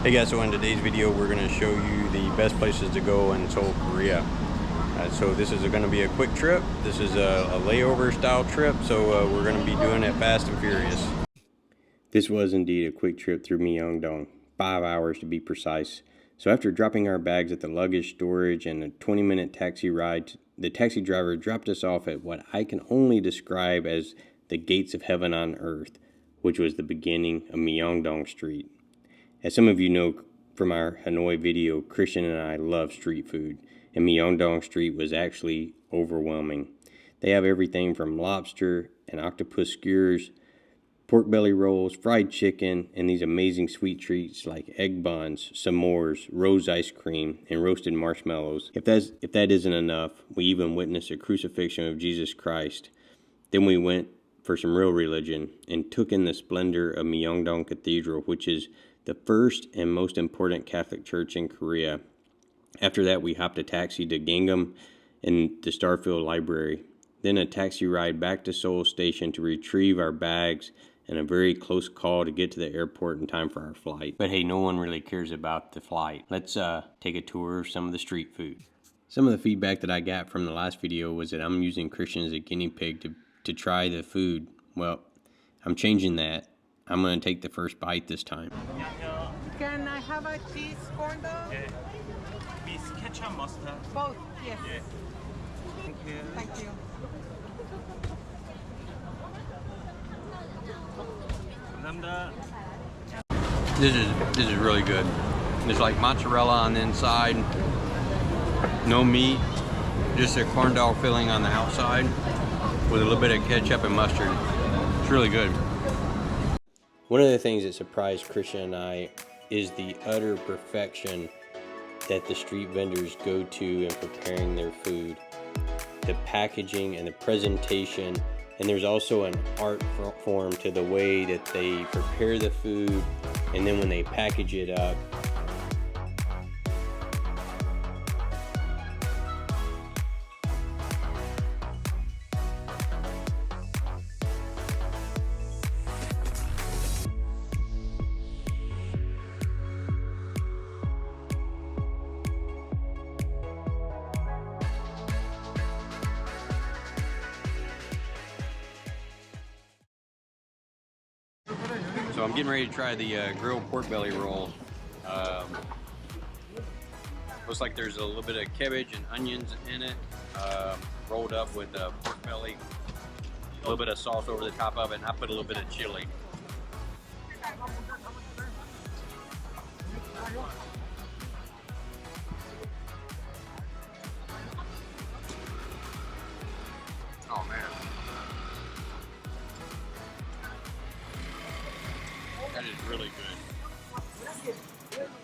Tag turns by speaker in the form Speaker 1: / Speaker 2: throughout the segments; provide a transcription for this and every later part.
Speaker 1: Hey guys, so in today's video we're going to show you the best places to go in Seoul, Korea. So this is going to be a quick trip. This is a layover style trip, so we're going to be doing it fast and furious. This was indeed a quick trip through Myeongdong, 5 hours to be precise. So after dropping our bags at the luggage storage and a 20-minute taxi ride, the taxi driver dropped us off at what I can only describe as the gates of heaven on earth, which was the beginning of Myeongdong Street. As some of you know from our Hanoi video, Christian and I love street food, and Myeongdong Street was actually overwhelming. They have everything from lobster and octopus skewers, pork belly rolls, fried chicken, and these amazing sweet treats like egg buns, s'mores, rose ice cream, and roasted marshmallows. If that isn't enough, we even witnessed a crucifixion of Jesus Christ. Then we went for some real religion and took in the splendor of Myeongdong Cathedral, which is the first and most important Catholic church in Korea. After that, we hopped a taxi to Gangnam and the Starfield Library. Then a taxi ride back to Seoul Station to retrieve our bags and a very close call to get to the airport in time for our flight. But hey, no one really cares about the flight. Let's take a tour of some of the street food. Some of the feedback that I got from the last video was that I'm using Christian as a guinea pig to try the food. Well, I'm changing that. I'm going to take the first bite this time.
Speaker 2: Can I have a cheese corn dog?
Speaker 3: Yeah. With ketchup, mustard.
Speaker 2: Both, yes.
Speaker 3: Yeah. Thank you.
Speaker 2: Thank you.
Speaker 3: 감사합니다.
Speaker 1: This is really good. There's like mozzarella on the inside, no meat, just a corn dog filling on the outside with a little bit of ketchup and mustard. It's really good. One of the things that surprised Christian and I is the utter perfection that the street vendors go to in preparing their food. The packaging and the presentation, and there's also an art form to the way that they prepare the food, and then when they package it up. So I'm getting ready to try the grilled pork belly roll. Looks like there's a little bit of cabbage and onions in it, rolled up with pork belly, a little bit of sauce over the top of it, and I put a little bit of chili. Oh man. That is really good.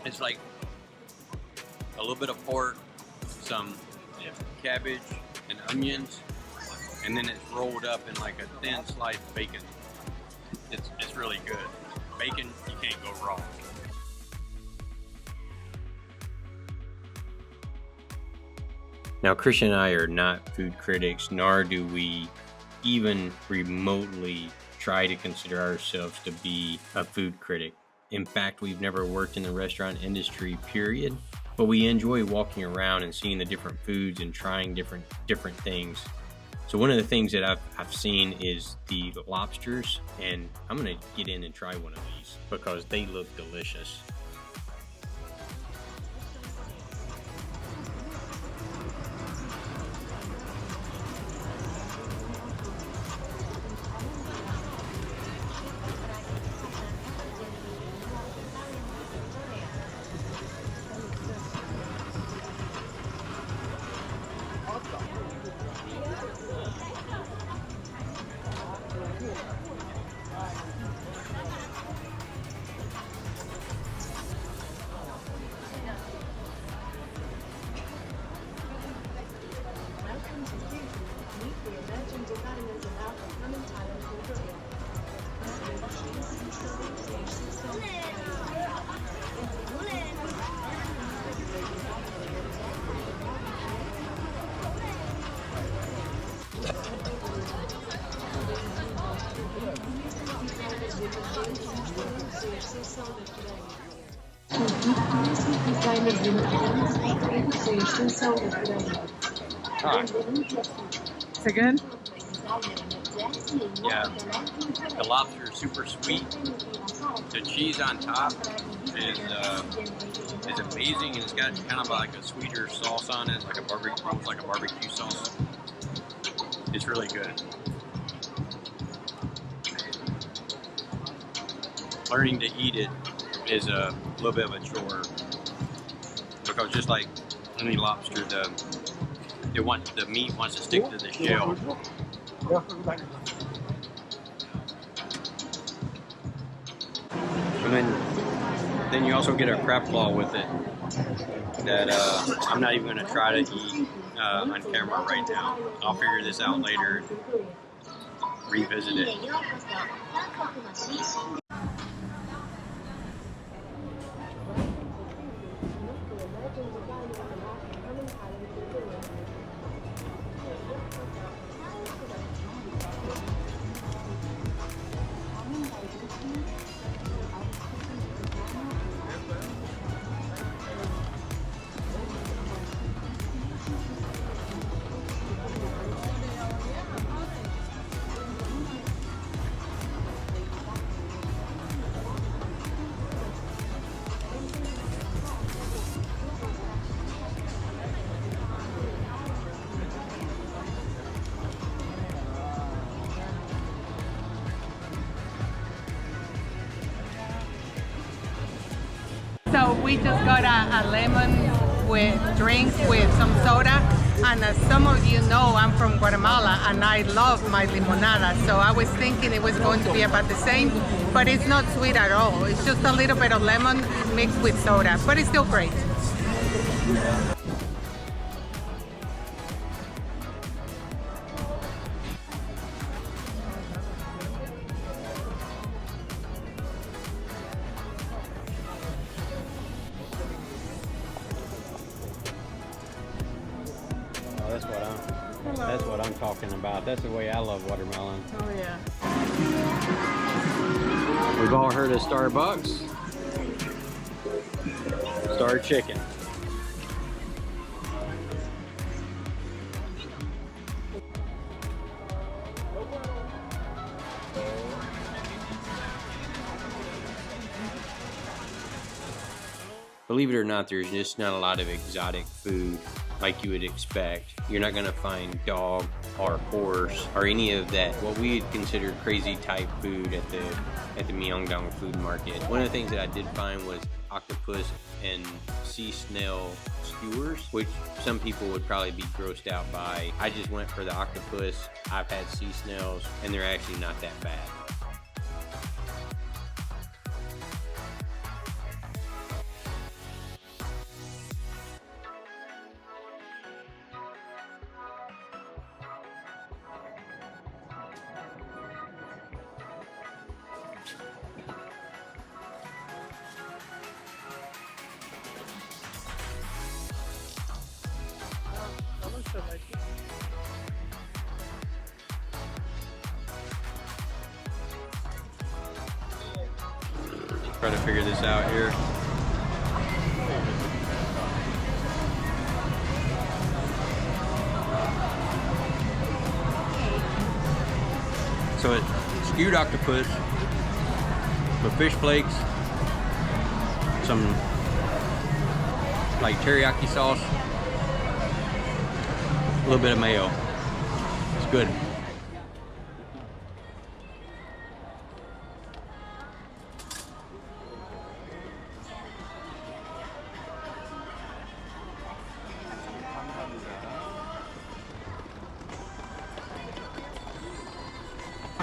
Speaker 1: It's like a little bit of pork, some cabbage and onions, and then it's rolled up in like a thin sliced bacon. It's really good. Bacon, you can't go wrong. Now, Christian and I are not food critics, nor do we even remotely try to consider ourselves to be a food critic. In fact, we've never worked in the restaurant industry, period. But we enjoy walking around and seeing the different foods and trying different things. So one of the things that I've seen is the lobsters, and I'm gonna get in and try one of these because they look delicious.
Speaker 2: Is it good?
Speaker 1: Yeah, the lobster is super sweet. The cheese on top is amazing, and it's got kind of like a sweeter sauce on it, like a barbecue, almost like a barbecue sauce. It's really good. Learning to eat it is a little bit of a chore, because just like any lobster, the meat wants to stick to the shell. And then you also get a crab claw with it that I'm not even going to try to eat on camera right now. I'll figure this out later, revisit it.
Speaker 2: So we just got a lemon with drink with some soda, and as some of you know, I'm from Guatemala and I love my limonada, so I was thinking it was going to be about the same, but it's not sweet at all. It's just a little bit of lemon mixed with soda, but it's still great.
Speaker 1: That's what I'm talking about. That's the way I love watermelon.
Speaker 2: Oh yeah.
Speaker 1: We've all heard of Starbucks. Star Chicken. Believe it or not, there's just not a lot of exotic food like you would expect. You're not gonna find dog or horse or any of that, what we'd consider crazy type food at the Myeongdong food market. One of the things that I did find was octopus and sea snail skewers, which some people would probably be grossed out by. I just went for the octopus. I've had sea snails and they're actually not that bad. Try to figure this out here. So it's skewed octopus with fish flakes, some like teriyaki sauce, a little bit of mayo. It's good.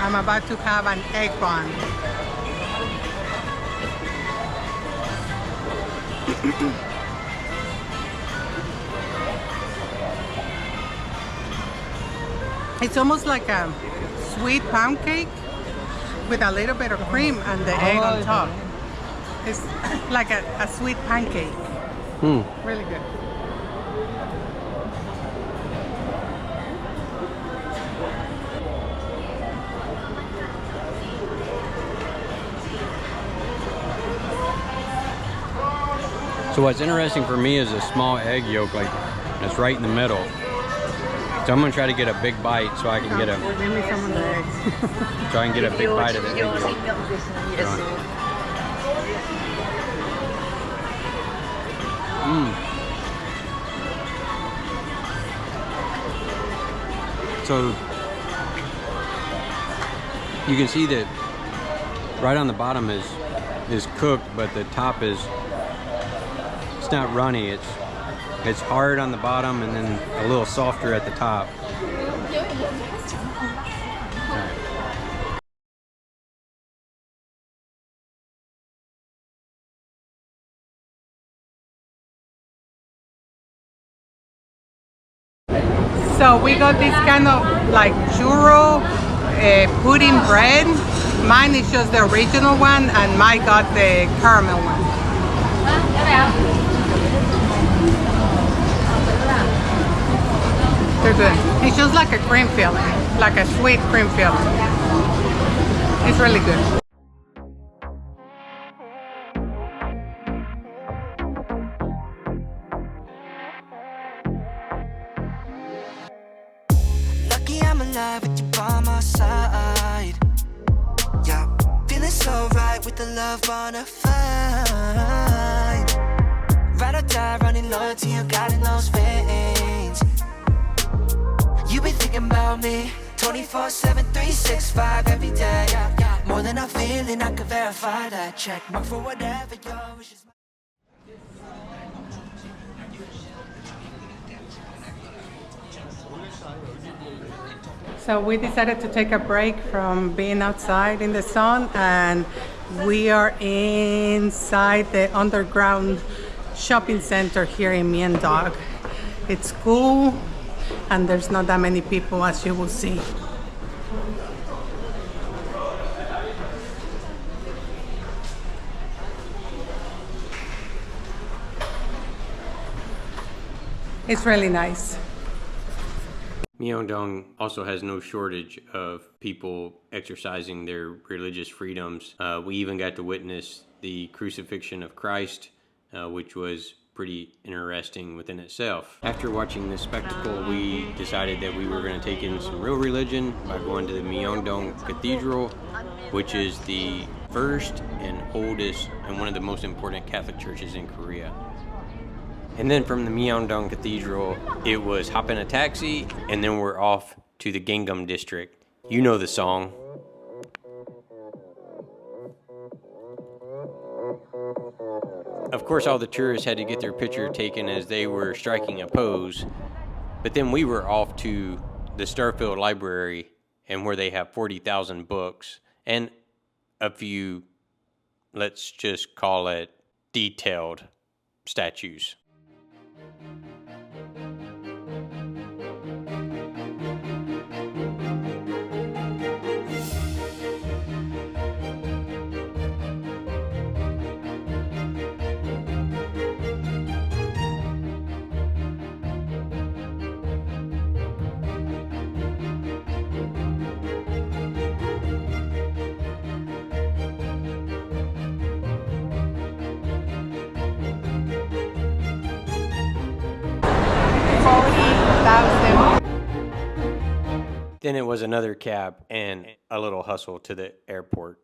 Speaker 2: I'm about to have an egg bun. It's almost like a sweet pound cake with a little bit of cream and the egg on top. It's like a sweet pancake. Really good.
Speaker 1: So what's interesting for me is a small egg yolk, like that's right in the middle. So I'm gonna try to get a big bite so I can get a.
Speaker 2: Give me some of the eggs.
Speaker 1: So I can get a big bite of the egg yolk. So you can see that right on the bottom is cooked, but the top is, it's not runny. It's hard on the bottom and then a little softer at the top.
Speaker 2: So we got this kind of like churro pudding bread. Mine is just the original one, and Mike got the caramel one. They're good. It's just like a cream filling, like a sweet cream filling. It's really good.
Speaker 4: Lucky I'm alive with you by my side. Yeah, feeling so right with the love on a fine. Ride or die, running loyalty, you got in those veins. You be thinking about me 24/7, 365 every day. Yeah. More than a feeling, I can verify that. Check mark for whatever your wishes.
Speaker 2: So we decided to take a break from being outside in the sun, and we are inside the underground shopping center here in Myeongdong. It's cool, and there's not that many people, as you will see. It's really nice.
Speaker 1: Myeongdong also has no shortage of people exercising their religious freedoms. We even got to witness the crucifixion of Christ, which was pretty interesting within itself. After watching this spectacle, we decided that we were going to take in some real religion by going to the Myeongdong Cathedral, which is the first and oldest and one of the most important Catholic churches in Korea. And then from the Myeongdong Cathedral, it was hop in a taxi, and then we're off to the Gangnam district. You know the song. Of course, all the tourists had to get their picture taken as they were striking a pose. But then we were off to the Starfield Library, and where they have 40,000 books and a few, let's just call it, detailed statues. Then it was another cab and a little hustle to the airport.